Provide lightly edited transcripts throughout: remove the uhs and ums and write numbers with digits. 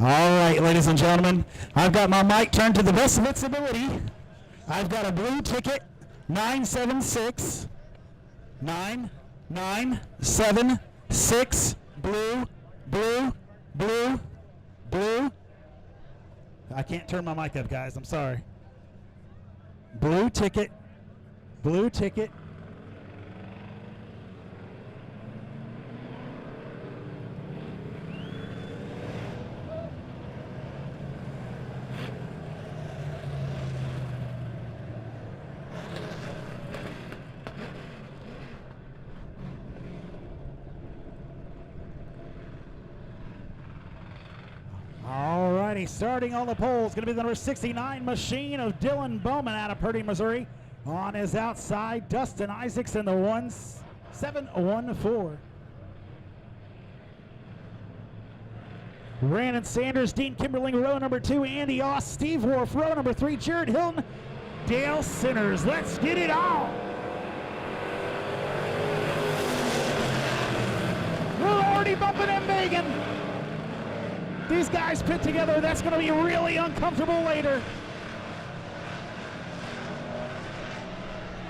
All right, ladies and gentlemen, I've got my mic turned to the best of its ability. I've got a blue ticket, 976, 9976, blue, blue, blue, blue. I can't turn my mic up, guys. I'm sorry. Blue ticket, blue ticket. Alrighty, starting on the pole is going to be the number 69 machine of Dylan Bowman out of Purdy, Missouri. On his outside, Dustin Isaacs in the 1714. Brandon Sanders, Dean Kimberling, row number 2, Andy Oss, Steve Worf, row number 3, Jared Hilton, Dale Sinners. Let's get it on. We're already bumping and banging. These guys pit together, that's going to be really uncomfortable later.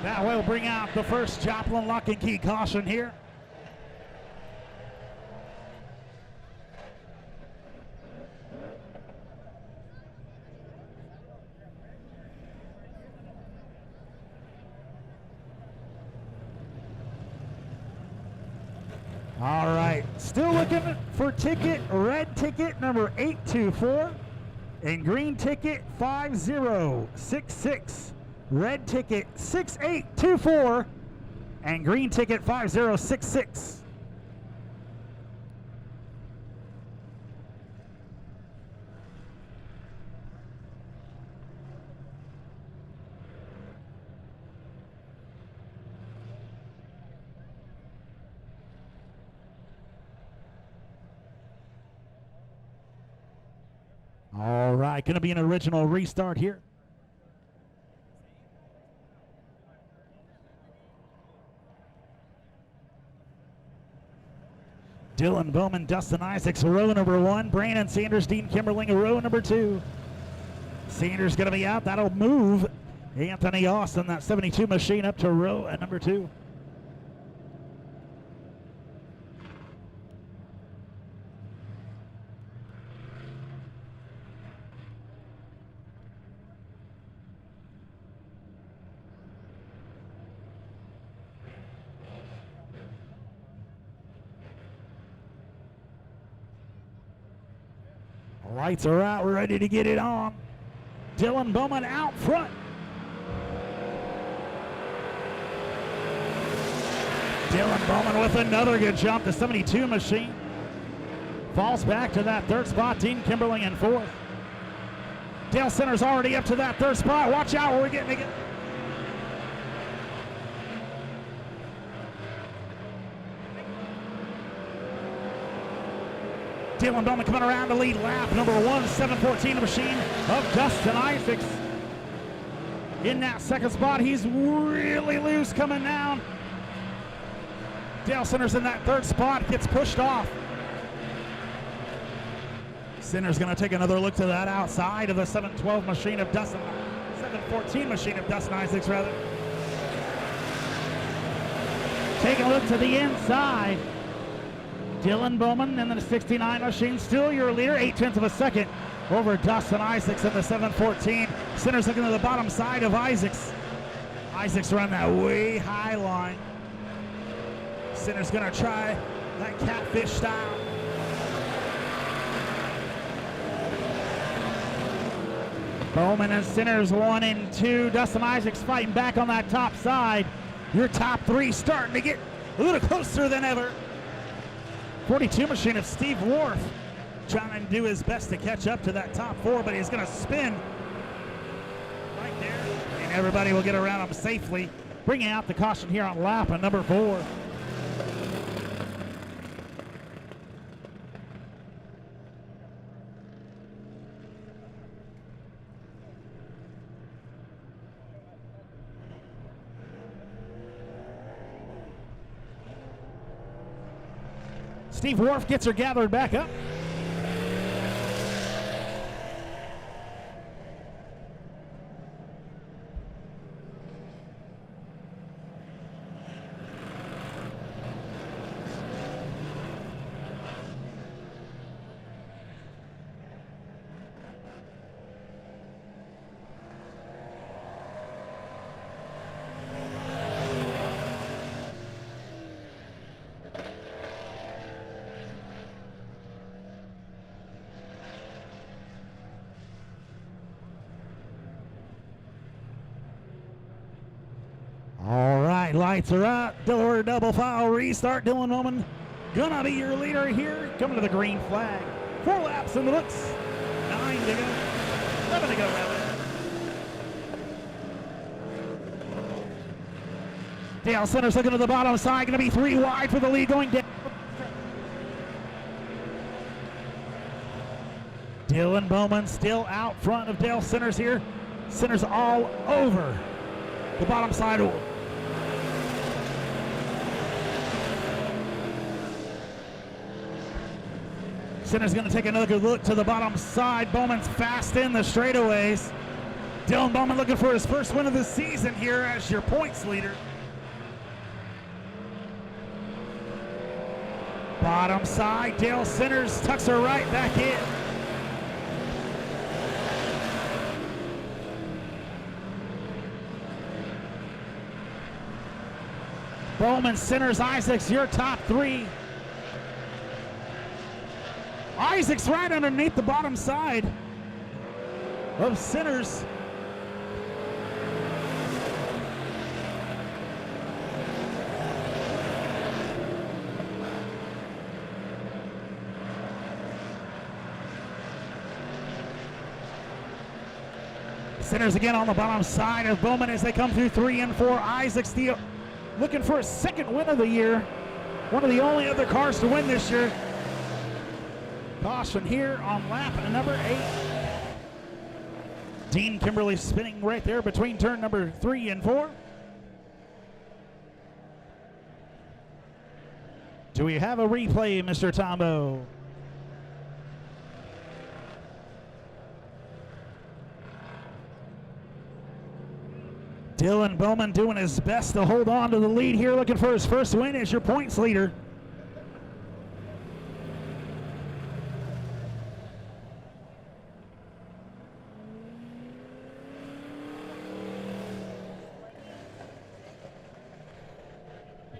That will bring out the first Joplin lock and key caution here. All right, still looking for ticket, red ticket number 824 and green ticket 5066. Red ticket 6824 and green ticket 5066. All right, going to be an original restart here. Dylan Bowman, Dustin Isaacs, row number 1. Brandon Sanders, Dean Kimberling, row number 2. Sanders going to be out. That'll move Anthony Austin, that 72 machine, up to row at number 2. Lights are out, we're ready to get it on. Dylan Bowman out front. Dylan Bowman with another good jump. The 72 machine falls back to that 3rd spot. Dean Kimberling in 4th. Dale Center's already up to that 3rd spot. Watch out, we're getting it. Dylan Bowman coming around to lead lap number 1, 714 machine of Dustin Isaacs. In that 2nd spot, he's really loose coming down. Dale Centers in that 3rd spot, gets pushed off. Centers gonna take another look to that outside of the 712 machine of Dustin, 714 machine of Dustin Isaacs rather. Taking a look to the inside. Dylan Bowman and the 69 machine, still your leader, 0.8 of a second over Dustin Isaacs in the 714. Centers looking to the bottom side of Isaacs. Isaacs run that way high line. Centers gonna try that catfish style. Bowman and Centers 1 and 2. Dustin Isaacs fighting back on that top side. Your top 3 starting to get a little closer than ever. 42 machine of Steve Worf trying to do his best to catch up to that top 4, but he's going to spin right there, and everybody will get around him safely, bringing out the caution here on lap number 4. Steve Worf gets her gathered back up. right, lights are out. Delaware double file restart. Dylan Bowman gonna be your leader here. Coming to the green flag. 4 laps in the books. 9 to go. 7 to go, rather. Dale Centers looking to the bottom side. Gonna be 3 wide for the lead going down. Dylan Bowman still out front of Dale Centers here. Centers all over the bottom side. Centers going to take another good look to the bottom side. Bowman's fast in the straightaways. Dylan Bowman looking for his first win of the season here as your points leader. Bottom side, Dale Centers tucks her right back in. Bowman, Centers, Isaacs, your top 3. Isaacs right underneath the bottom side of Centers. Centers again on the bottom side of Bowman as they come through 3 and 4. Isaacs looking for a second win of the year. One of the only other cars to win this year. Caution here on lap number 8. Dean Kimberly spinning right there between turn number 3 and 4. Do we have a replay, Mr. Tombo? Dylan Bowman doing his best to hold on to the lead here, looking for his first win as your points leader.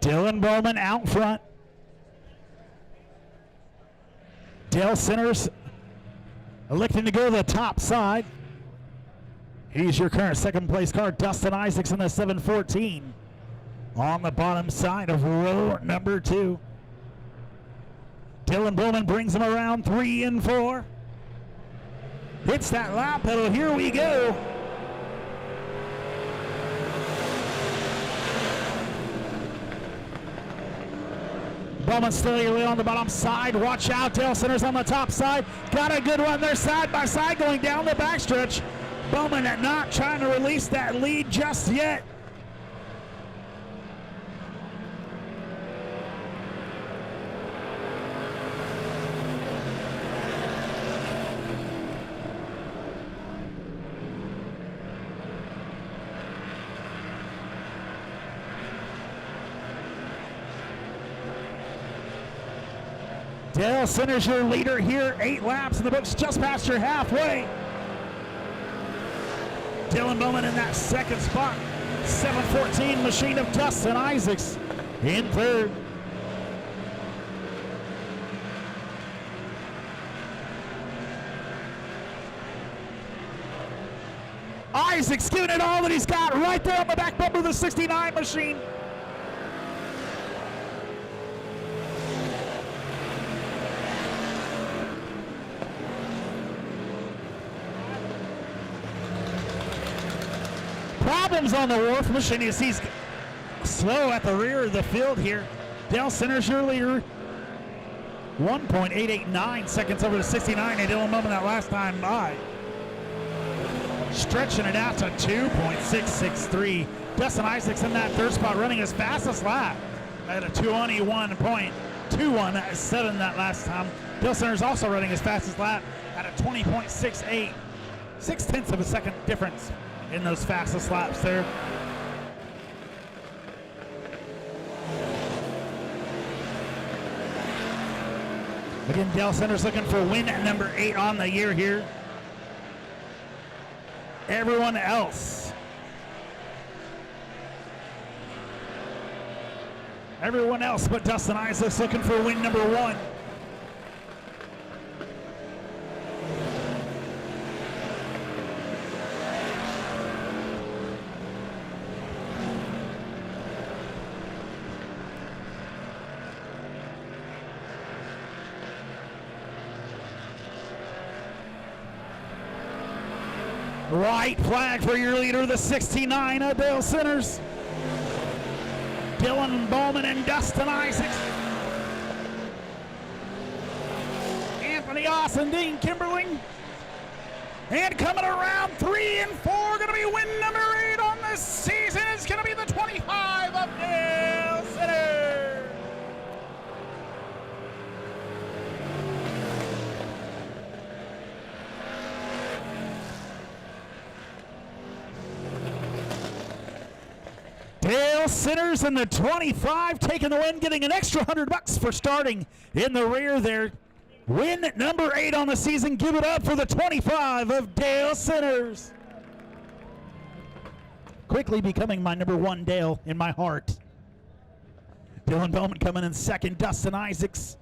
Dylan Bowman out front. Dale Centers electing to go to the top side. He's your current second place car, Dustin Isaacs in the 714 on the bottom side of row number 2. Dylan Bowman brings him around 3 and 4. Hits that lap pedal, here we go. Bowman still early on the bottom side. Watch out, Dale Centers on the top side. Got a good run there side by side going down the backstretch. Bowman not trying to release that lead just yet. Dale Centers your leader here, 8 laps in the books, just past your halfway. Dylan Bowman in that second spot. 714 machine of Dustin Isaacs in third. Isaacs giving it all that he's got right there on the back bumper of the 69 machine. Problems on the Wharf machine. He's slow at the rear of the field here. Dale Centers your leader. 1.889 seconds over the 69. And Dylan Bowman that last time by. Stretching it out to 2.663. Dustin Isaacs in that third spot running his fastest lap at a 21.217 that last time. Dale Centers also running his fastest lap at a 20.68. 0.6 of a second difference in those fastest laps there. Again, Dale Centers looking for win at number 8 on the year here. Everyone else but Dustin Isaacs looking for win number 1. White flag for your leader, the 69, Dale Centers. Dylan Bowman and Dustin Isaacs. Anthony Austin, Dean Kimberling. And coming around 3 and 4, going to be win number 8 on this season. It's going to be the 25 of Dale Centers. Dale Centers in the 25, taking the win, getting an extra $100 for starting in the rear there. Win number 8 on the season. Give it up for the 25 of Dale Centers. Quickly becoming my number 1 Dale in my heart. Dylan Bowman coming in second. Dustin Isaacs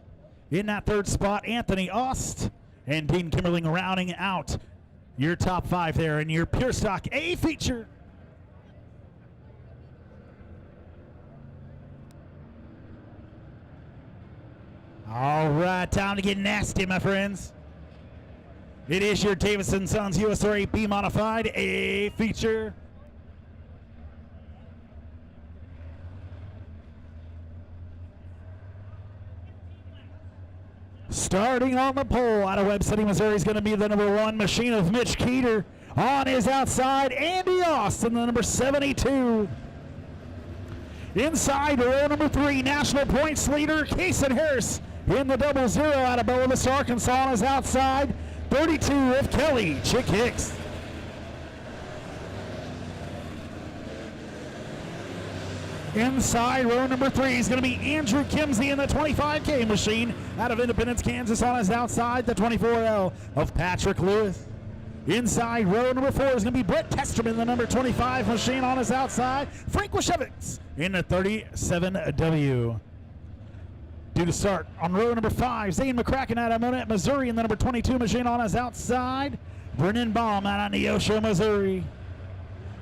in that third spot. Anthony Aust and Dean Kimberling rounding out your top 5 there in your Pure Stock A feature. All right, time to get nasty, my friends. It is your Davison Sons USA B Modified A feature. Starting on the pole out of Webb City, Missouri is going to be the number 1 machine of Mitch Keeter. On his outside, Andy Austin, the number 72. Inside, row number 3, national points leader, Kason Harris. In the 00 out of Boa Vista, Arkansas on his outside, 32 of Kelly Chick Hicks. Inside row number 3 is going to be Andrew Kimsey in the 25K machine out of Independence, Kansas on his outside, the 24L of Patrick Lewis. Inside row number 4 is going to be Brett Testerman, the number 25 machine on his outside, Frank Washevitz in the 37W. Due to start on row number 5, Zane McCracken out of Monett, Missouri, and the number 22 machine on his outside, Brennan Baum out of Neosho, Missouri.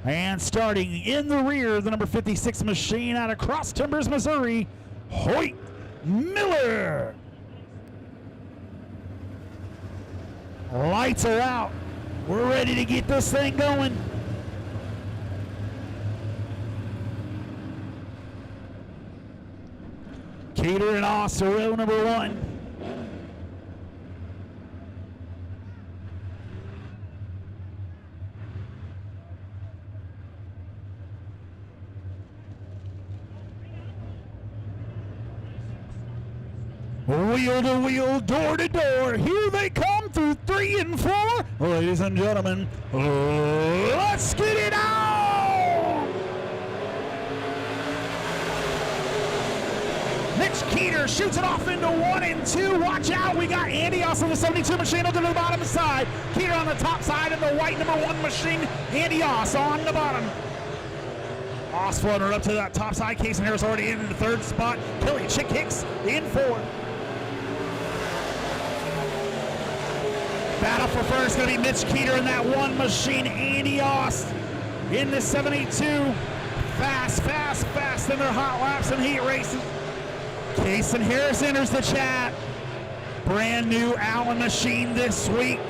And starting in the rear, the number 56 machine out of Cross Timbers, Missouri, Hoyt Miller. Lights are out. We're ready to get this thing going. Keeter and Austin, row number 1. Wheel to wheel, door to door. Here they come through 3 and 4. Ladies and gentlemen, let's get it on! Mitch Keeter shoots it off into 1 and 2. Watch out, we got Andy Austin, the 72 machine, over to the bottom side. Keeter on the top side of the white number 1 machine. Andy Austin on the bottom. Austin floater up to that top side. Kason Harris already in the 3rd spot. Kelly Chick Hicks in 4th. Battle for first going to be Mitch Keeter in that 1 machine. Andy Aust in the 72. Fast, fast, fast in their hot laps and heat races. Kason Harris enters the chat. Brand new Allen machine this week.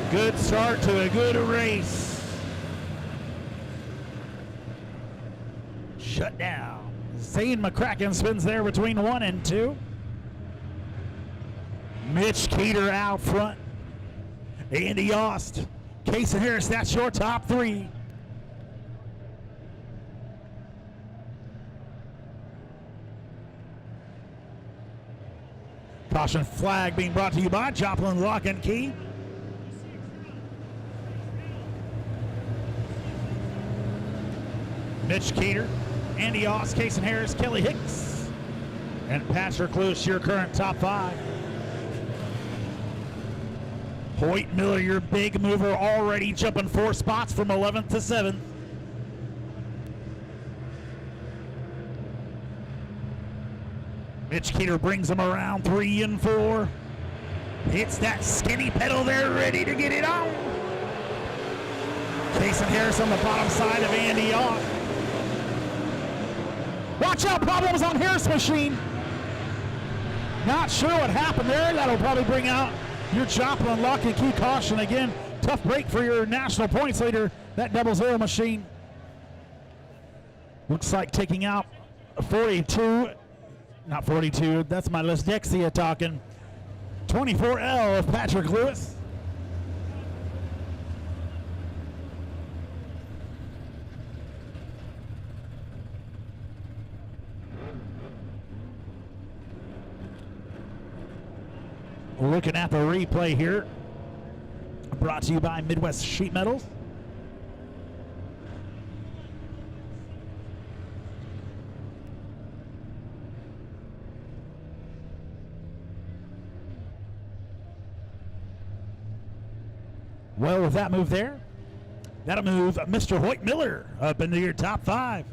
Good start to a good race. Shut down. Zane McCracken spins there between 1 and 2. Mitch Keeter out front. Andy Aust. Kason Harris, that's your top 3. Caution flag being brought to you by Joplin Lock and Key. Mitch Keeter, Andy Aust, Kason Harris, Kelly Hicks, and Patrick Lewis, your current top 5. Hoyt Miller, your big mover, already jumping 4 spots from 11th to 7th. Mitch Keeter brings him around 3 and 4. Hits that skinny pedal there, ready to get it on. Kason Harris on the bottom side of Andy Aust. Watch out, problems on Harris machine. Not sure what happened there. That'll probably bring out your Joplin lock and key caution again. Tough break for your national points leader, that double zero machine. Looks like taking out 42, not 42, that's my dyslexia talking. 24L of Patrick Lewis. Looking at the replay here, brought to you by Midwest Sheet Metals. Well, with that move there, that'll move Mr. Hoyt Miller up into your top 5.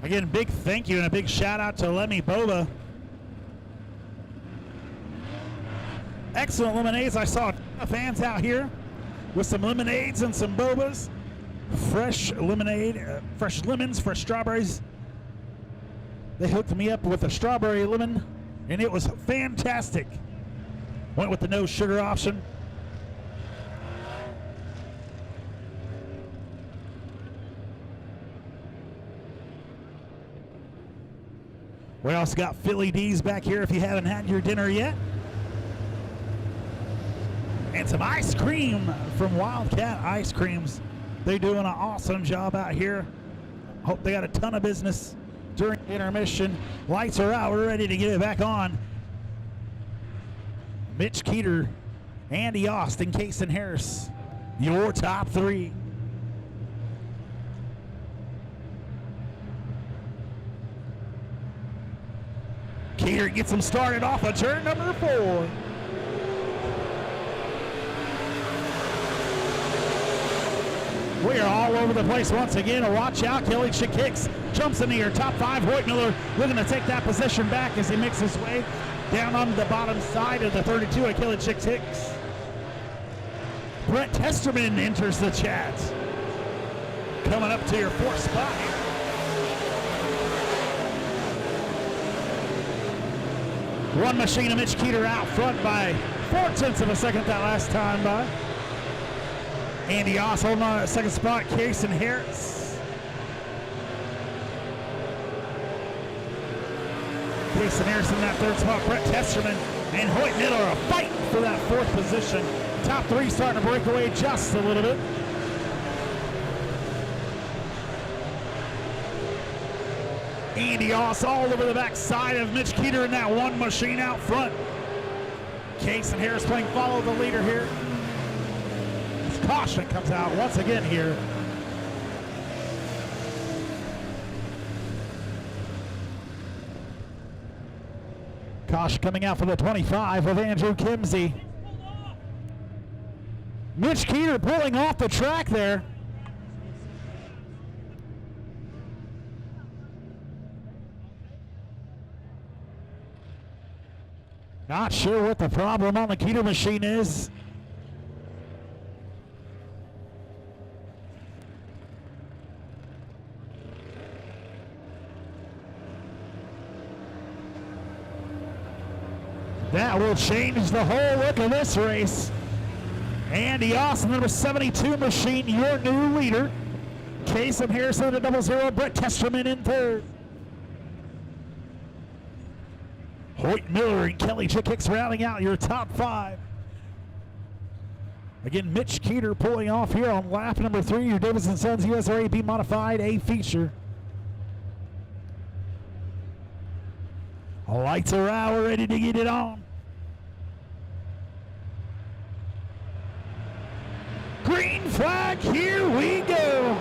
Again, big thank you and a big shout out to Lemmy Boba. Excellent lemonades. I saw a ton of fans out here with some lemonades and some bobas. Fresh lemonade, fresh lemons, fresh strawberries. They hooked me up with a strawberry lemon, and it was fantastic. Went with the no sugar option. We also got Philly D's back here if you haven't had your dinner yet. And some ice cream from Wildcat Ice Creams. They're doing an awesome job out here. Hope they got a ton of business during intermission. Lights are out. We're ready to get it back on. Mitch Keeter, Andy Austin, Kason Harris, your top 3. Keeter gets them started off of turn number 4. We are all over the place once again. Watch out, Kelly Chikicks jumps into your top 5. Hoyt Miller looking to take that position back as he makes his way down on the bottom side of the 32 of Kelly Chikicks. Brett Testerman enters the chat. Coming up to your 4th spot here. One machine of Mitch Keeter out front by 0.4 of a second that last time by. Andy Oss holding on at 2nd spot. Kason Harris. Kason Harris in that 3rd spot. Brett Testerman and Hoyt Miller are fighting for that 4th position. Top 3 starting to break away just a little bit. Andy Oss all over the backside of Mitch Keeter in that one machine out front. Kason Harris playing follow the leader here. This caution comes out once again here. Caution coming out for the 25 of Andrew Kimsey. Mitch Keeter pulling off the track there. Not sure what the problem on the Keeter machine is. That will change the whole look of this race. Andy Austin, number 72 machine, your new leader. Casey Harrison at 00, Brett Testerman in third. Hoyt Miller and Kelly Chick Hicks rounding out your top 5. Again, Mitch Keeter pulling off here on lap number 3, your Davis & Sons USRA B Modified A feature. Lights are out, we're ready to get it on. Green flag, here we go.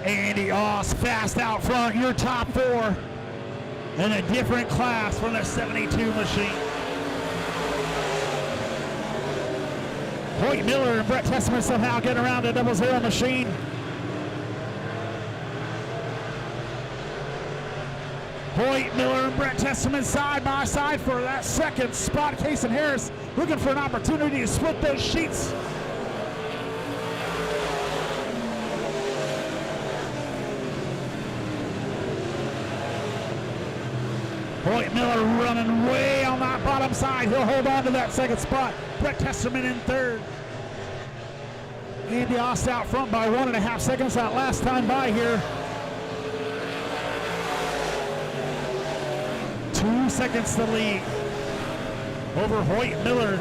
Andy Oss fast out front, your top 4 in a different class from the 72 machine. Hoyt Miller and Brett Testerman somehow getting around the 00 machine. Hoyt Miller and Brett Testerman side by side for that second spot. Casey Harris looking for an opportunity to split those sheets. Hoyt Miller running way on that bottom side. He'll hold on to that second spot. Brett Testerman in third. Andy Oss out front by 1.5 seconds that last time by here. 2 seconds to lead over Hoyt Miller.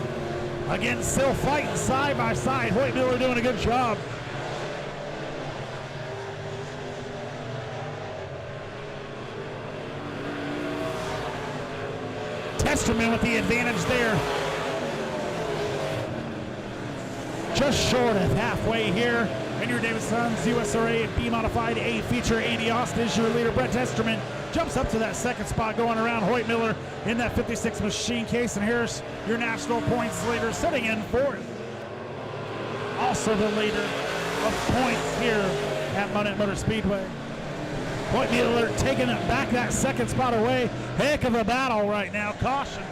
Again, still fighting side by side. Hoyt Miller doing a good job. Testerman with the advantage there. Just short of halfway here. And your Davis Sons USRA B Modified A feature. Andy Austin is your leader. Brett Testerman jumps up to that second spot going around Hoyt Miller in that 56 machine. Casey Harris, your national points leader, sitting in 4th. Also the leader of points here at Monett Motor Speedway. Hoyt Miller taking it back that second spot away. Heck of a battle right now. Caution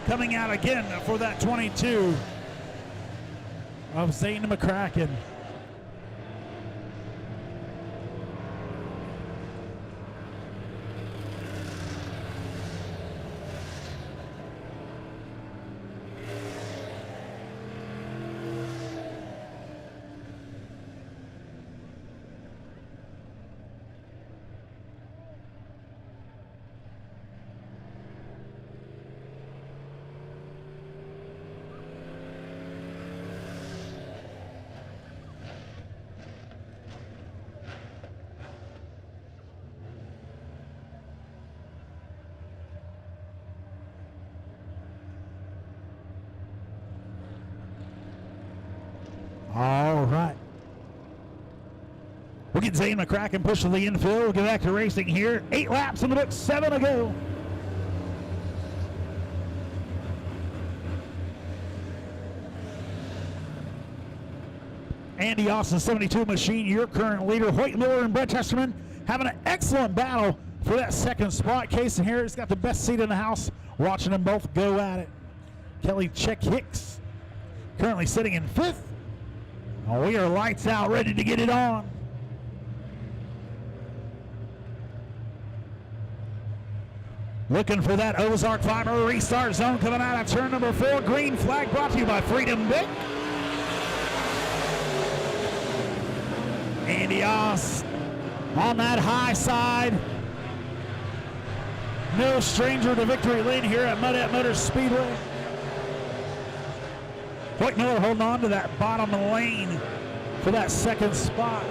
coming out again for that 22 of Zane McCracken. All right. We'll get Zane McCracken pushing the infield. We'll get back to racing here. 8 laps in the book, 7 to go. Andy Austin, 72 machine, your current leader. Hoyt Miller and Brett Testerman having an excellent battle for that second spot. Casey Harris got the best seat in the house, watching them both go at it. Kelly Chick Hicks currently sitting in 5th. Oh, we are lights out, ready to get it on. Looking for that Ozark Fiber restart zone coming out of turn number 4. Green flag brought to you by Freedom Vic. Andy Oss on that high side. No stranger to victory lane here at Monett Motor Speedway. Hoyt Miller holding on to that bottom lane for that second spot.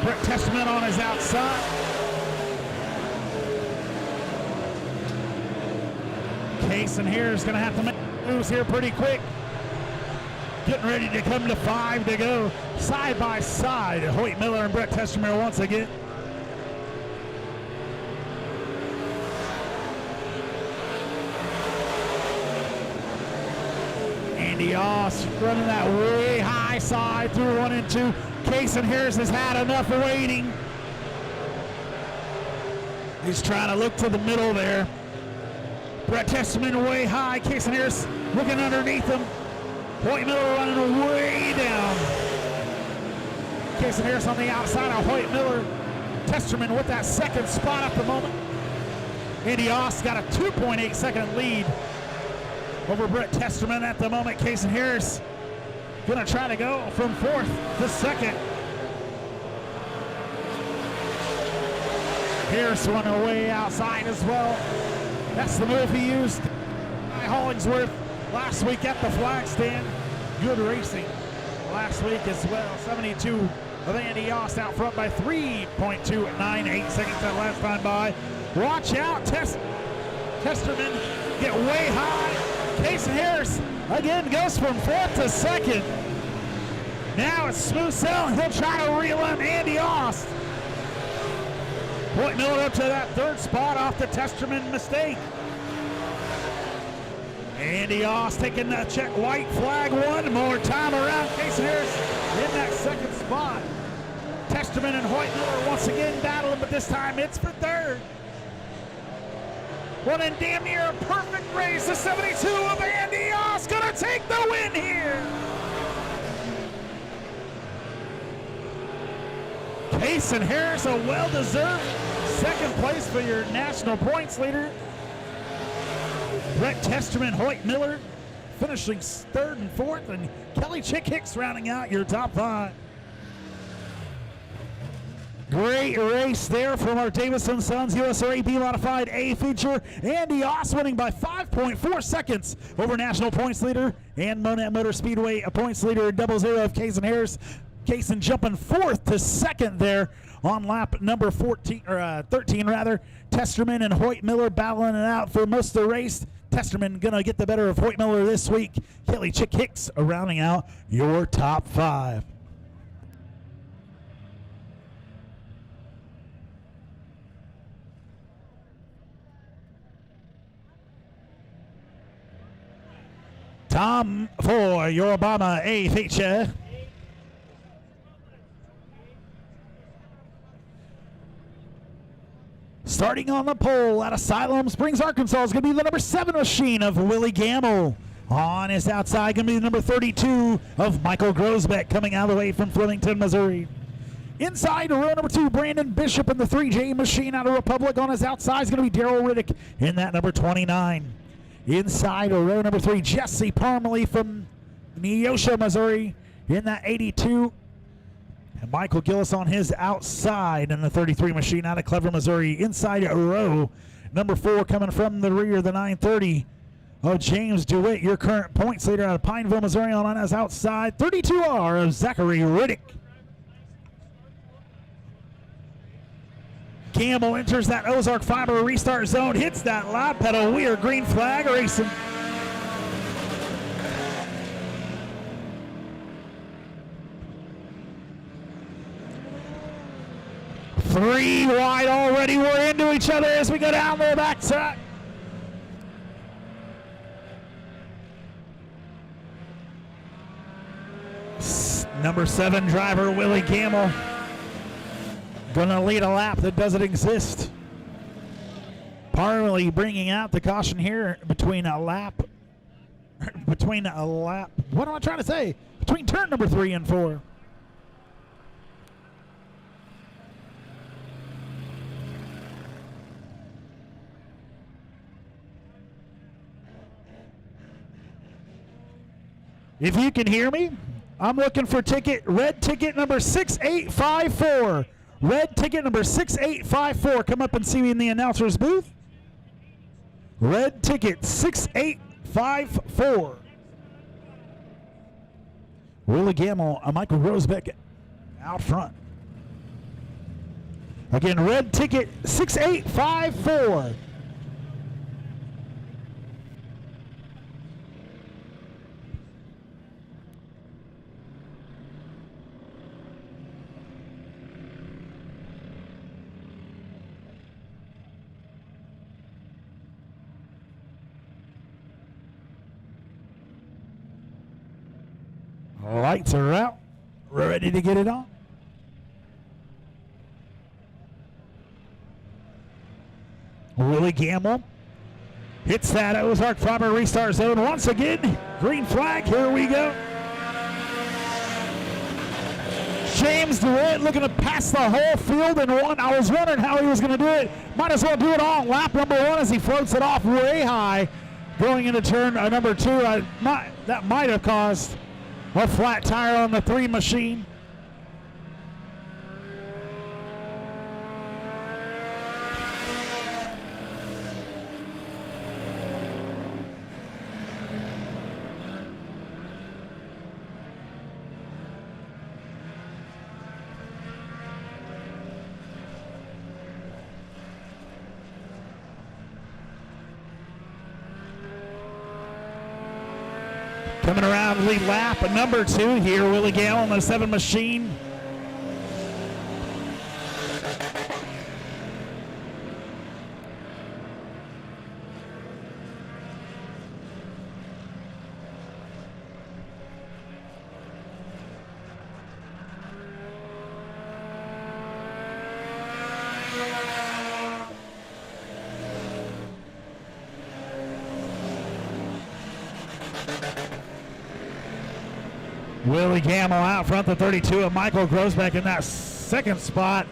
Brett Testerman on his outside. Case and here is going to have to make moves here pretty quick. Getting ready to come to 5 to go. Side by side, Hoyt Miller and Brett Testerman once again. Andy Oss running that way high side through 1 and 2. Case and Harris has had enough of waiting. He's trying to look to the middle there. Brett Testerman way high. Case and Harris looking underneath him. Hoyt Miller running way down. Case and Harris on the outside of Hoyt Miller. Testerman with that second spot at the moment. Andy Oss got a 2.8 second lead over Brett Testerman at the moment. Case and Harris gonna try to go from 4th to 2nd. Harris running way outside as well. That's the move he used by Hollingsworth last week at the flag stand. Good racing last week as well. 72 of Andy Oss out front by 3.298 seconds that last time by. Watch out, Testerman get way high. Case and Harris again goes from 4th to 2nd. Now it's smooth sailing. He'll try to reel in Andy Oss. Hoyt Miller up to that 3rd spot off the Testerman mistake. Andy Oss taking that check white flag one more time around. Case and Harris in that 2nd spot. Testerman and Hoyt Miller once again battling, but this time it's for 3rd. What a damn near a perfect race. The 72 of Andy Oss gonna take the win here. Case and Harris, a well-deserved 2nd place for your national points leader. Brett Testerman, Hoyt Miller finishing 3rd and 4th, and Kelly Chick Hicks rounding out your top 5. Great race there from our Davison Sons USRA B Modified A feature. Andy Oss winning by 5.4 seconds over national points leader, and Monett Motor Speedway a points leader 00 of Case and Harris. Case and jumping 4th to 2nd there on lap number 13 rather. Testerman and Hoyt Miller battling it out for most of the race. Testerman gonna get the better of Hoyt Miller this week. Kelly Chick Hicks rounding out your top 5. Tom for your Obama A feature. Starting on the pole out of Siloam Springs, Arkansas, is going to be the number 7 machine of Willie Gamble. On his outside, going to be the number 32 of Michael Grosbeck, coming out of the way from Flemington, Missouri. Inside, row number 2, Brandon Bishop in the 3J machine out of Republic. On his outside is going to be Darryl Riddick in that number 29. Inside, row number 3, Jesse Parmalee from Neosho, Missouri in that 82. And Michael Gillis on his outside in the 33 machine out of Clever, Missouri. Inside row number 4 coming from the rear, the 930 of James DeWitt, your current points leader out of Pineville, Missouri. On his outside, 32R of Zachary Riddick. Campbell enters that Ozark Fiber restart zone, hits that loud pedal. We are green flag racing. Three wide already. We're into each other as we go down the backside. Number 7 driver Willie Gamble gonna lead a lap that doesn't exist. Parmalee bringing out the caution here between a lap. What am I trying to say? Between turn number 3 and 4. If you can hear me, I'm looking for red ticket number 6854. Red ticket number 6854. Come up and see me in the announcer's booth. Red ticket 6854. Willie Gamble, Michael Grosbeck out front. Again, red ticket 6854. Lights are out. We're ready to get it on. Willie Gamble hits that Ozark Farmer restart zone once again. Green flag, here we go. James DeWitt looking to pass the whole field in one. I was wondering how he was going to do it. Might as well do it all on lap number one as he floats it off way high. Going into turn number two, that might have caused a flat tire on the 3 machine. Coming around lead lap number 2 here, Willie Gale on the 7 machine. Willie Gamble out front, the 32 of Michael Grosbeck in that second spot.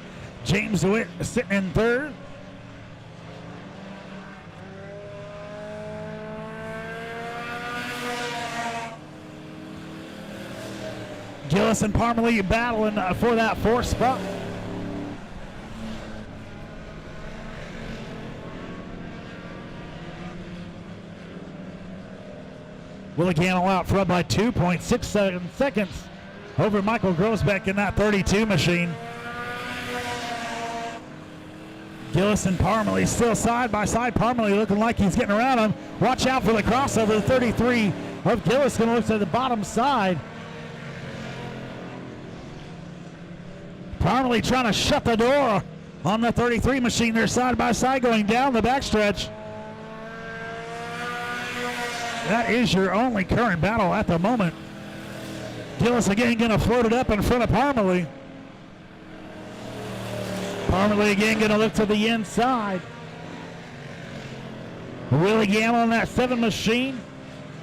James DeWitt sitting in third. Gillis and Parmalee battling for that 4th spot. Willie Gamble out front by 2.67 seconds over Michael Grosbeck in that 32 machine. Gillis and Parmalee still side by side. Parmalee looking like he's getting around him. Watch out for the crossover. The 33 of Gillis going to look to the bottom side. Parmalee trying to shut the door on the 33 machine. They're side by side going down the backstretch. That is your only current battle at the moment. Gillis again going to float it up in front of Parmalee. Parmalee again going to look to the inside. Willie Gamble on that 7 machine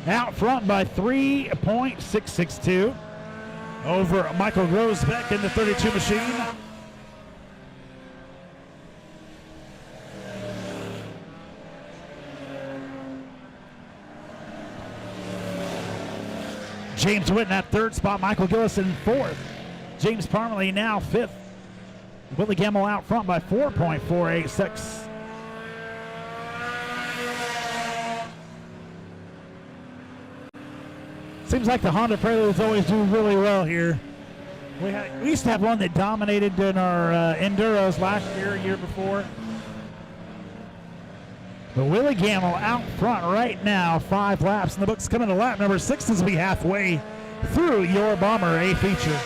out front by 3.662 over Michael Grosbeck in the 32 machine. James DeWitt in that 3rd spot. Michael Gillis in 4th. James Parmalee now 5th. Willie Gamble out front by 4.486. Seems like the Honda Preludes always do really well here. We used to have one that dominated in our Enduros last year before. But Willie Gamble out front right now, 5 laps in the books. Coming to lap number 6 as we halfway through your Bomber A feature.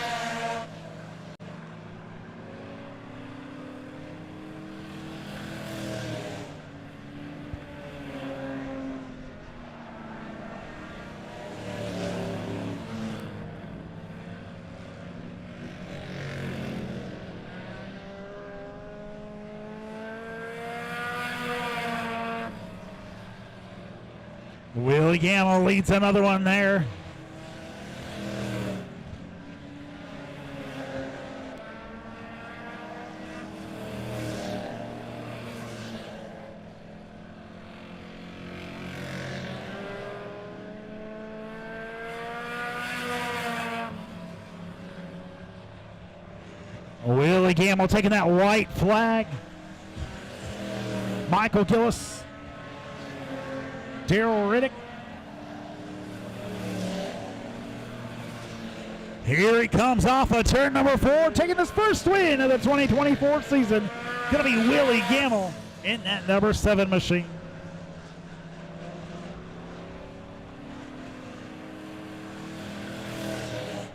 Willie Gamble leads another one there. Willie Gamble taking that white flag. Michael Gillis. Daryl Riddick. Here he comes off of turn number 4, taking his first win of the 2024 season. Going to be Willie Gamble in that number 7 machine.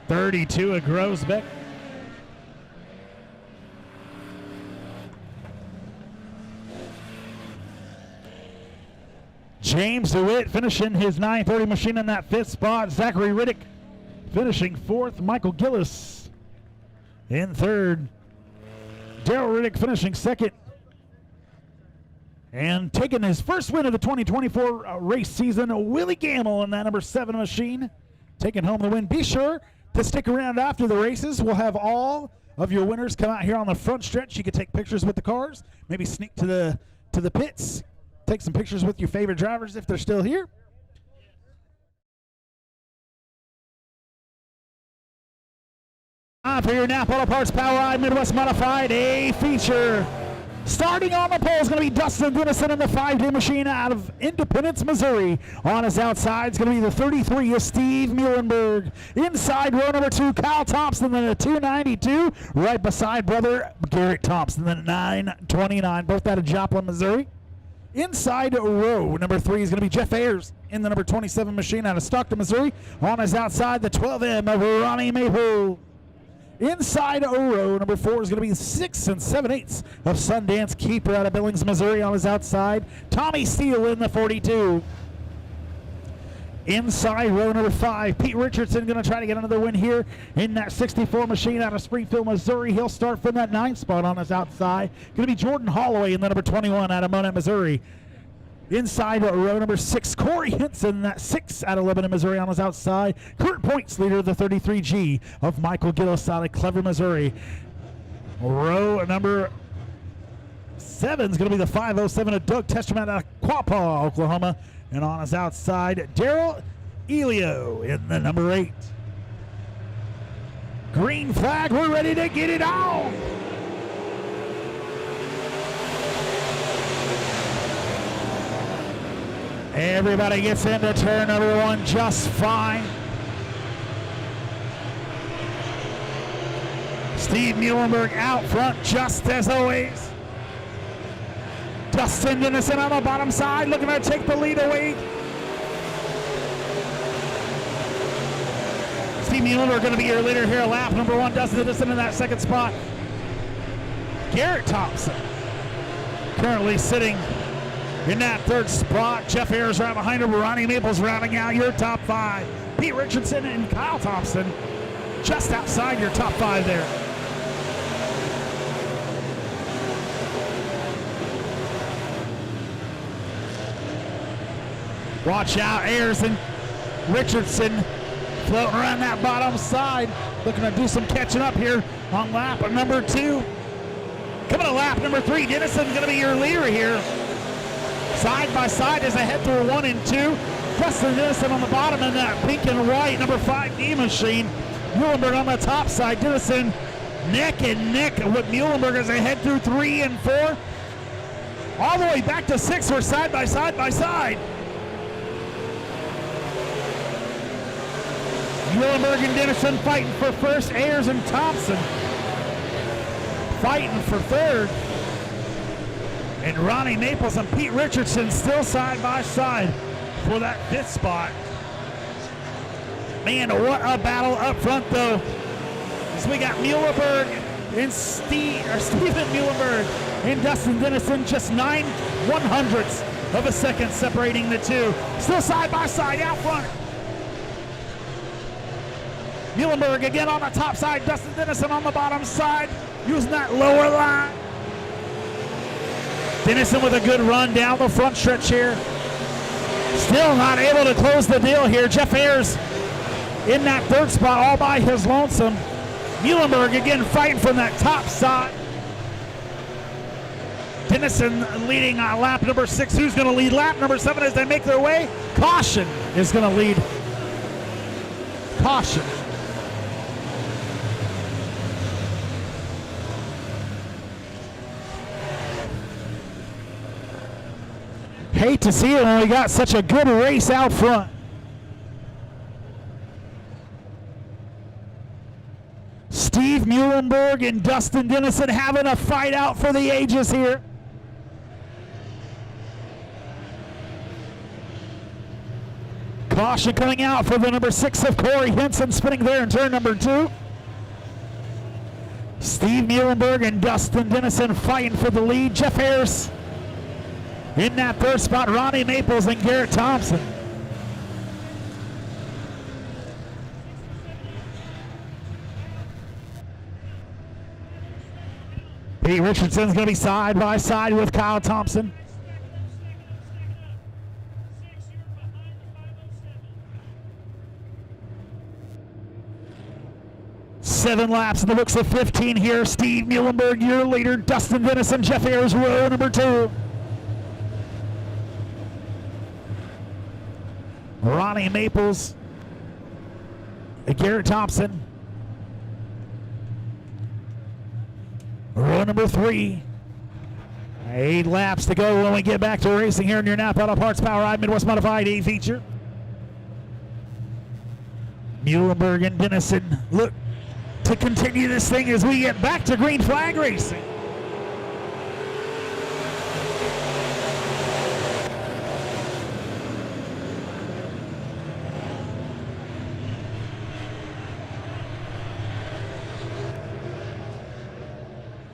.32 of Grosbeck. James DeWitt finishing his 930 machine in that 5th spot. Zachary Riddick Finishing fourth, Michael Gillis. In third, Daryl Riddick finishing second. And taking his first win of the 2024 race season, Willie Gamble in that number 7 machine, taking home the win. Be sure to stick around after the races. We'll have all of your winners come out here on the front stretch. You can take pictures with the cars, maybe sneak to the pits, take some pictures with your favorite drivers if they're still here. For your Napa Auto Parts Power Ride Midwest Modified A feature. Starting on the pole is going to be Dustin Dennison in the 5D machine out of Independence, Missouri. On his outside is going to be the 33 of Steve Muhlenberg. Inside row number 2, Kyle Thompson, then a 292. Right beside brother Garrett Thompson, then a 929, both out of Joplin, Missouri. Inside row number 3 is going to be Jeff Ayers in the number 27 machine out of Stockton, Missouri. On his outside, the 12M of Ronnie Maple. Inside row number 4 is going to be 6 7/8 of Sundance Keeper out of Billings, Missouri. On his outside, Tommy Steele in the 42. Inside row number 5, Pete Richardson going to try to get another win here in that 64 machine out of Springfield, Missouri. He'll start from that 9th spot on his outside. Going to be Jordan Holloway in the number 21 out of Monett, Missouri. Inside row number 6, Corey Henson, that 6 out of Lebanon, Missouri. On his outside, current points leader, the 33G of Michael Gillis out of Clever, Missouri. Row number 7 is going to be the 507 of Doug Testerman out of Quapaw, Oklahoma. And on his outside, Daryl Elio in the number 8. Green flag, we're ready to get it on. Everybody gets into turn number 1 just fine. Steve Muhlenberg out front just as always. Dustin Dennison on the bottom side looking to take the lead away. Steve Muhlenberg going to be your leader here. Lap number 1, Dustin Dennison in that 2nd spot. Garrett Thompson currently sitting in that 3rd spot. Jeff Ayers right behind him. Ronnie Maples rounding out your top 5. Pete Richardson and Kyle Thompson just outside your top 5 there. Watch out, Ayers and Richardson floating around that bottom side, looking to do some catching up here on lap number 2. Coming to lap number 3, Dennison's going to be your leader here. Side by side as they head through 1 and 2. Dustin Dennison on the bottom in that pink and white number 5D machine. Muhlenberg on the top side. Dennison neck and neck with Muhlenberg as they head through 3 and 4. All the way back to 6, we're side by side by side. Muhlenberg and Dennison fighting for first. Ayers and Thompson fighting for 3rd. And Ronnie Maples and Pete Richardson still side by side for that 5th spot. Man, what a battle up front though. As we got Muhlenberg and Stephen Muhlenberg and Dustin Dennison, just 9/100ths of a second separating the two. Still side by side out front. Muhlenberg again on the top side, Dustin Dennison on the bottom side, using that lower line. Dennison with a good run down the front stretch here. Still not able to close the deal here. Jeff Ayers in that 3rd spot all by his lonesome. Muhlenberg again fighting from that top side. Dennison leading on lap number 6. Who's going to lead lap number 7 as they make their way? Caution is going to lead. Caution. Hate to see it when we got such a good race out front. Steve Muhlenberg and Dustin Dennison having a fight out for the ages here. Caution coming out for the number 6 of Corey Henson, spinning there in turn number 2. Steve Muhlenberg and Dustin Dennison fighting for the lead. Jeff Ayers in that 3rd spot, Ronnie Maples and Garrett Thompson. Pete Richardson's going to be side by side with Kyle Thompson. Seven laps in the books of 15 here. Steve Muhlenberg, your leader. Dustin Dennison, Jeff Ayers, row number 2. Ronnie Maples, Garrett Thompson, row number 3. 8 laps to go when we get back to racing here in your Napa Auto Parts Power Ride Midwest Modified A feature. Muhlenberg and Dennison look to continue this thing as we get back to green flag racing.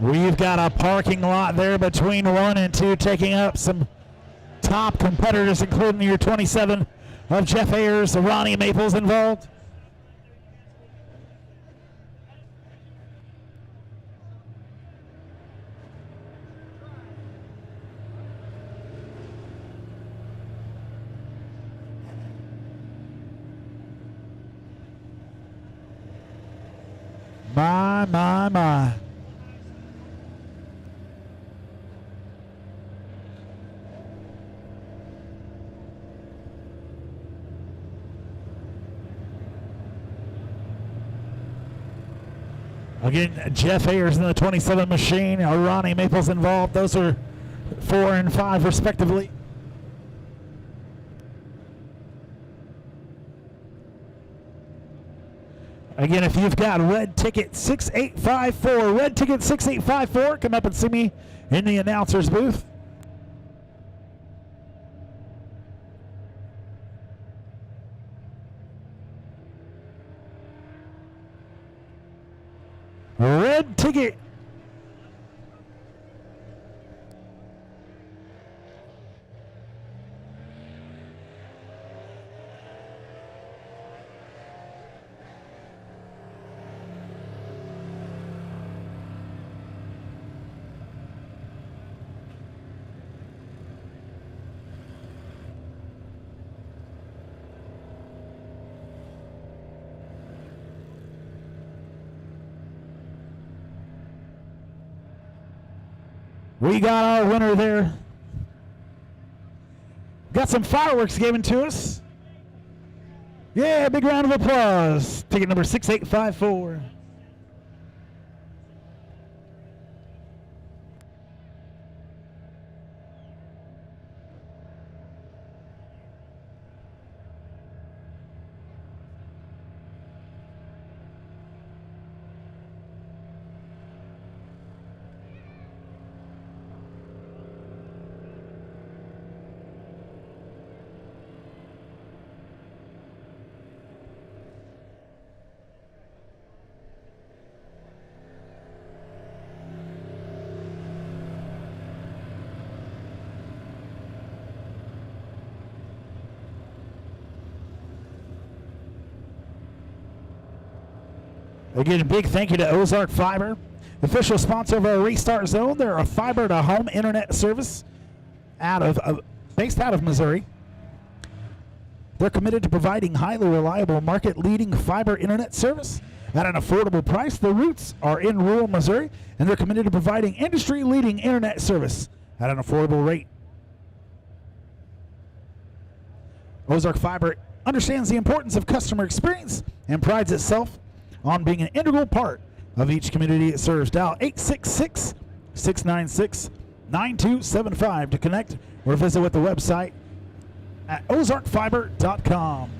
We've got a parking lot there between 1 and 2, taking up some top competitors, including your 27 of Jeff Ayers, Ronnie Maples involved. My. Again, Jeff Ayers in the 27 machine, Ronnie Maples involved. Those are 4 and 5 respectively. Again, if you've got red ticket 6854, come up and see me in the announcer's booth. Red ticket. We got our winner there. Got some fireworks given to us. Yeah, big round of applause. Ticket number 6854. Again, a big thank you to Ozark Fiber, official sponsor of our Restart Zone. They're a fiber-to-home internet service based out of Missouri. They're committed to providing highly reliable, market-leading fiber internet service at an affordable price. The roots are in rural Missouri, and they're committed to providing industry-leading internet service at an affordable rate. Ozark Fiber understands the importance of customer experience and prides itself on being an integral part of each community it serves. Dial 866-696-9275 to connect or visit with the website at ozarkfiber.com.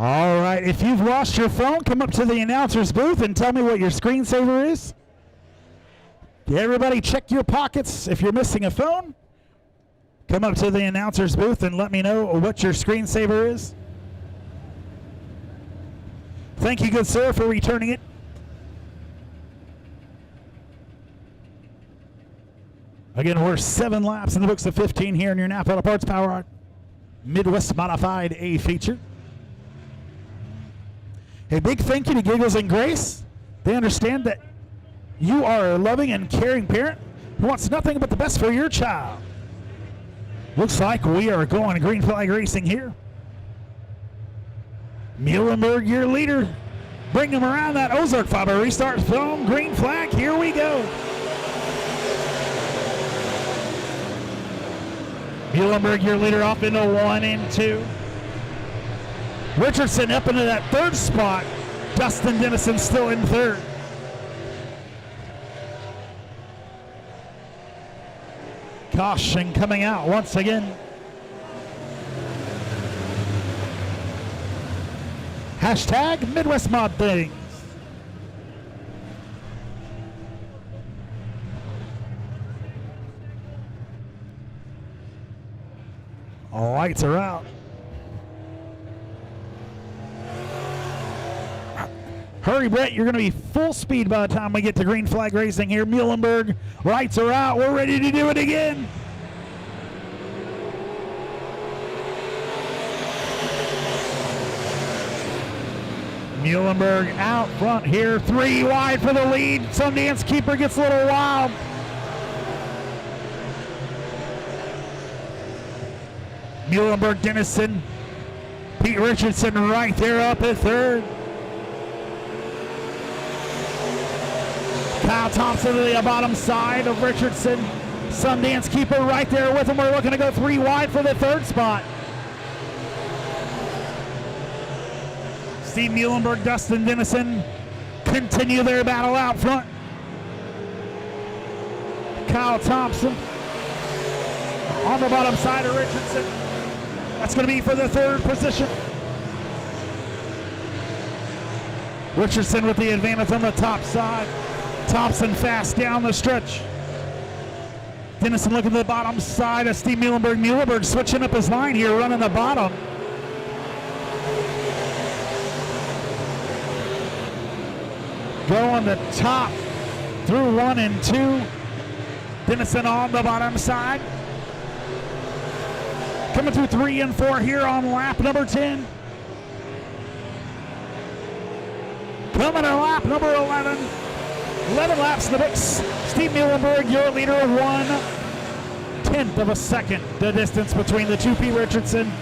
All right, if you've lost your phone, come up to the announcer's booth and tell me what your screensaver is. Everybody check your pockets. If you're missing a phone, come up to the announcer's booth and let me know what your screensaver is. Thank you, good sir, for returning it. Again, we're 7 laps in the books of 15 here in your Napa Auto Parts Power Art Midwest Modified A feature. A big thank you to Giggles and Grace. They understand that you are a loving and caring parent who wants nothing but the best for your child. Looks like we are going to green flag racing here. Muhlenberg, your leader. Bring him around that Ozark fiber. Restart film, green flag, here we go. Muhlenberg, your leader, off into 1 and 2. Richardson up into that 3rd spot. Dustin Dennison still in 3rd. Caution coming out once again. Hashtag Midwest Mod Things. All lights are out. Hurry, Brett, you're going to be full speed by the time we get to green flag racing here. Muhlenberg, lights are out. We're ready to do it again. Muhlenberg out front here. 3 wide for the lead. Sundance Keeper gets a little wild. Muhlenberg, Dennison, Pete Richardson right there up at 3rd. Kyle Thompson to the bottom side of Richardson. Sundance Keeper right there with him. We're looking to go 3 wide for the 3rd spot. Steve Muhlenberg, Dustin Dennison continue their battle out front. Kyle Thompson on the bottom side of Richardson. That's going to be for the 3rd position. Richardson with the advantage on the top side. Thompson fast down the stretch. Dennison looking to the bottom side of Steve Muhlenberg. Muhlenberg switching up his line here, running the bottom. Going the top through 1 and 2. Dennison on the bottom side. Coming through 3 and 4 here on lap number 10. Coming to lap number 11. 11 laps in the books. Steve Muhlenberg, your leader, 1/10 of a second. The distance between the two. P. Richardson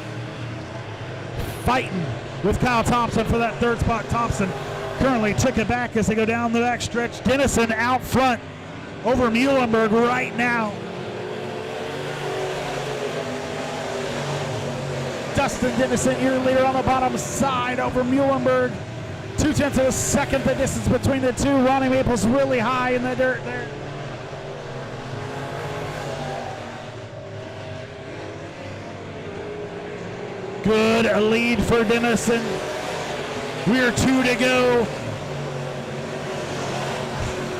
fighting with Kyle Thompson for that 3rd spot. Thompson currently took it back as they go down the back stretch. Dennison out front over Muhlenberg right now. Dustin Dennison, your leader, on the bottom side over Muhlenberg. 0.2 of a second, the distance between the two. Ronnie Maples really high in the dirt there. Good lead for Dennison. We're 2 to go.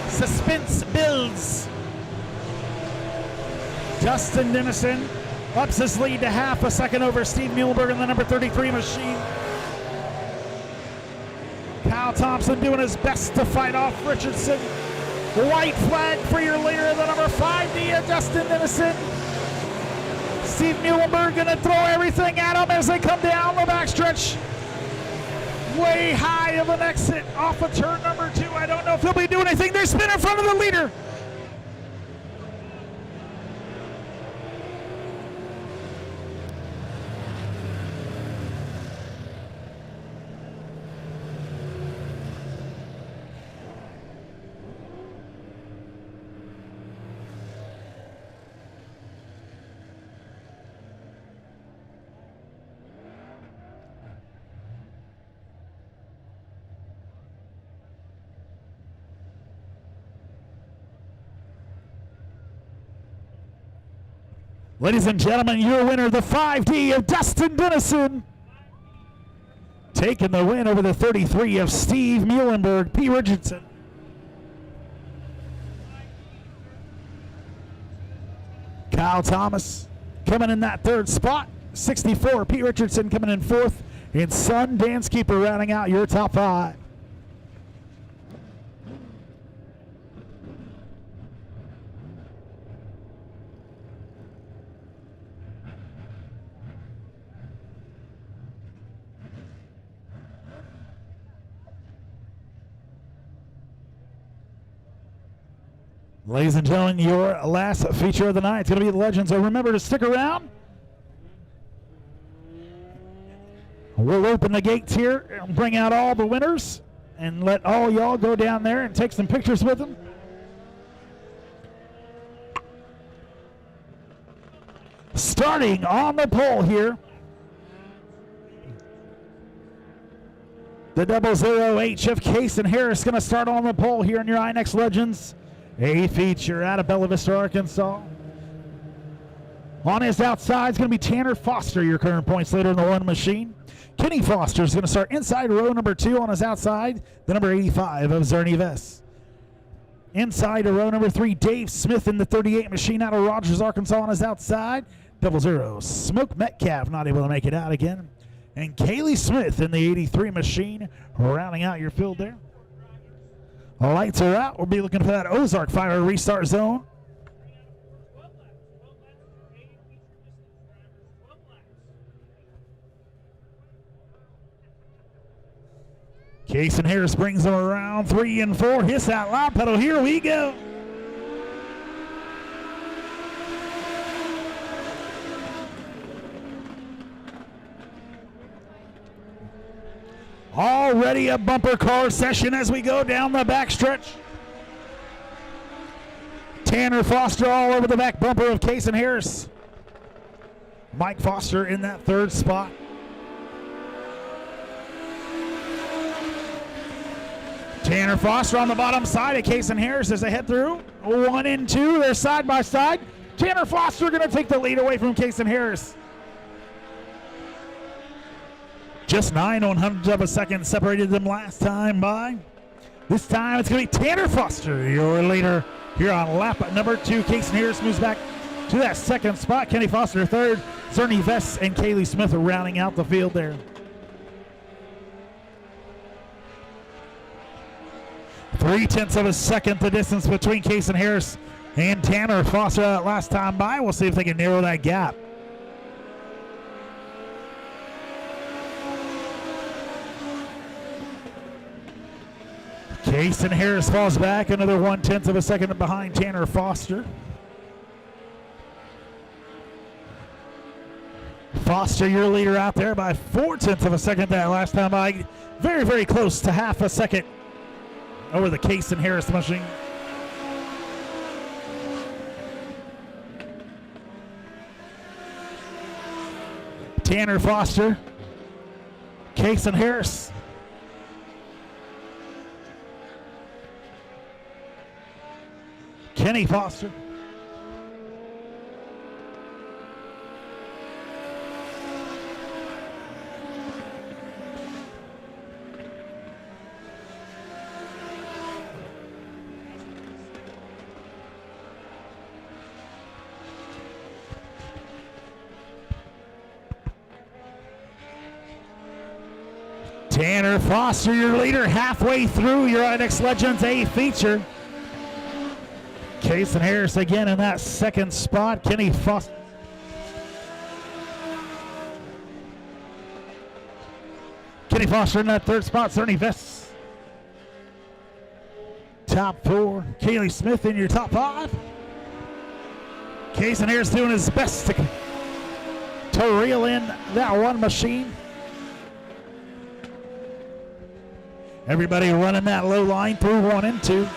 Suspense builds. Dustin Dennison ups his lead to 0.5 a second over Steve Muhlenberg in the number 33 machine. Kyle Thompson doing his best to fight off Richardson. White flag for your leader, the number 5D of Dustin Dennison. Steve Muhlenberg gonna throw everything at him as they come down the backstretch. Way high of an exit off of turn number 2. I don't know if he'll be doing anything. They spin in front of the leader. Ladies and gentlemen, your winner, the 5D of Dustin Dennison. Taking the win over the 33 of Steve Muhlenberg, P. Richardson. Kyle Thomas coming in that third spot. 64, Pete Richardson coming in fourth. And Son Danskeeper rounding out your top 5. Ladies and gentlemen, your last feature of the night is going to be the Legends. So remember to stick around. We'll open the gates here and bring out all the winners and let all y'all go down there and take some pictures with them. Starting on the pole here, the 00H of Case and Harris going to start on the pole here in your INX Legends A feature out of Bella Vista, Arkansas. On his outside is going to be Tanner Foster, your current points leader in the one machine. Kenny Foster is going to start inside row number 2 on his outside, the number 85 of Zerny Vess. Inside row number 3, Dave Smith in the 38 machine out of Rogers, Arkansas on his outside. 00 Smoke Metcalf not able to make it out again. And Kaylee Smith in the 83 machine rounding out your field there. Lights are out. We'll be looking for that Ozark Fire restart zone. Case and Harris brings them around 3 and 4. Hiss that loud pedal. Here we go. Already a bumper car session as we go down the backstretch. Tanner Foster all over the back bumper of Case and Harris. Mike Foster in that third spot. Tanner Foster on the bottom side of Case and Harris as they head through. 1 and 2, they're side by side. Tanner Foster going to take the lead away from Case and Harris. Just 9/100 of a second separated them last time by. This time it's going to be Tanner Foster, your leader here on lap number 2. Case and Harris moves back to that second spot. Kenny Foster third. Zerny Vess and Kaylee Smith are rounding out the field there. 0.3 of a second the distance between Case and Harris and Tanner Foster last time by. We'll see if they can narrow that gap. Case and Harris falls back another 0.1 of a second behind Tanner Foster. Foster, your leader out there by 0.4 of a second that last time by. Very, very close to half a second over the Case and Harris machine. Tanner Foster, Case and Harris. Kenny Foster. Tanner Foster, your leader, halfway through your INX Legends A feature. Case and Harris again in that second spot. Kenny Foster. Kenny Foster in that third spot. Zerny Vess. Top 4. Kaylee Smith in your top 5. Case and Harris doing his best to reel in that one machine. Everybody running that low line through 1 and 2.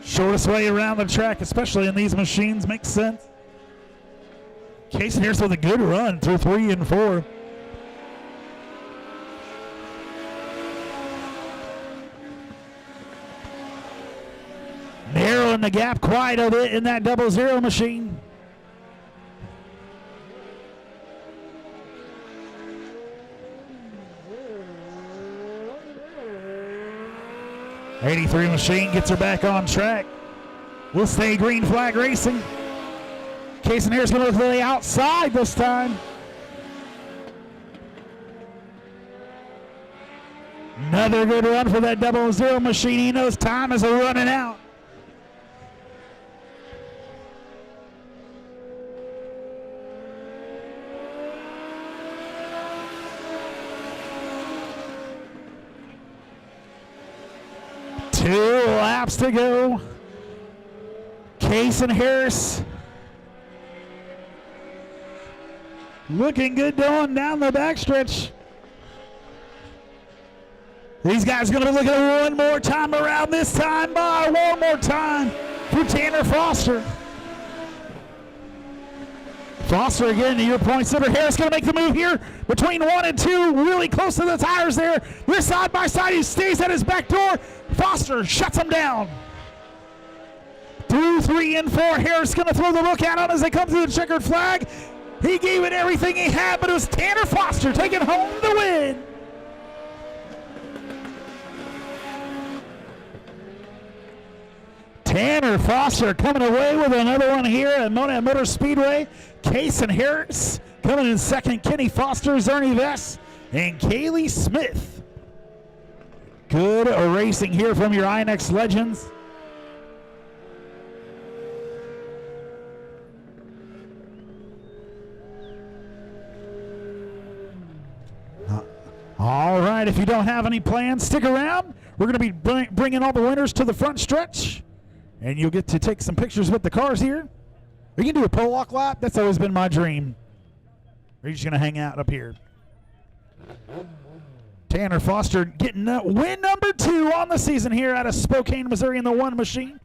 Shortest way around the track, especially in these machines, makes sense. Case and Harris with a good run through 3 and 4. Narrowing the gap quite a bit in that 00 machine. '83 machine gets her back on track. We'll stay green flag racing. Case and Harris going to look to the outside this time. Another good run for that 00 machine. He knows time is running out. Two laps to go. Case and Harris looking good going down the backstretch. These guys going to be looking at one more time around, this time by one more time for Tanner Foster. Foster again to your point. Silver Harris going to make the move here between 1 and 2, really close to the tires there. They're side by side. He stays at his back door. Foster shuts him down. 2, 3, and 4. Harris going to throw the look at him as they come through the checkered flag. He gave it everything he had, but it was Tanner Foster taking home the win. Tanner Foster coming away with another one here at Monett Motor Speedway. Case and Harris coming in second. Kenny Foster, Ernie Vess, and Kaylee Smith. Good racing here from your INX Legends. All right, if you don't have any plans, stick around. We're going to be bringing all the winners to the front stretch, and you'll get to take some pictures with the cars here. We can do a pole walk lap. That's always been my dream. We're just going to hang out up here. Tanner Foster getting win number 2 on the season here out of Spokane, Missouri in the 1 machine.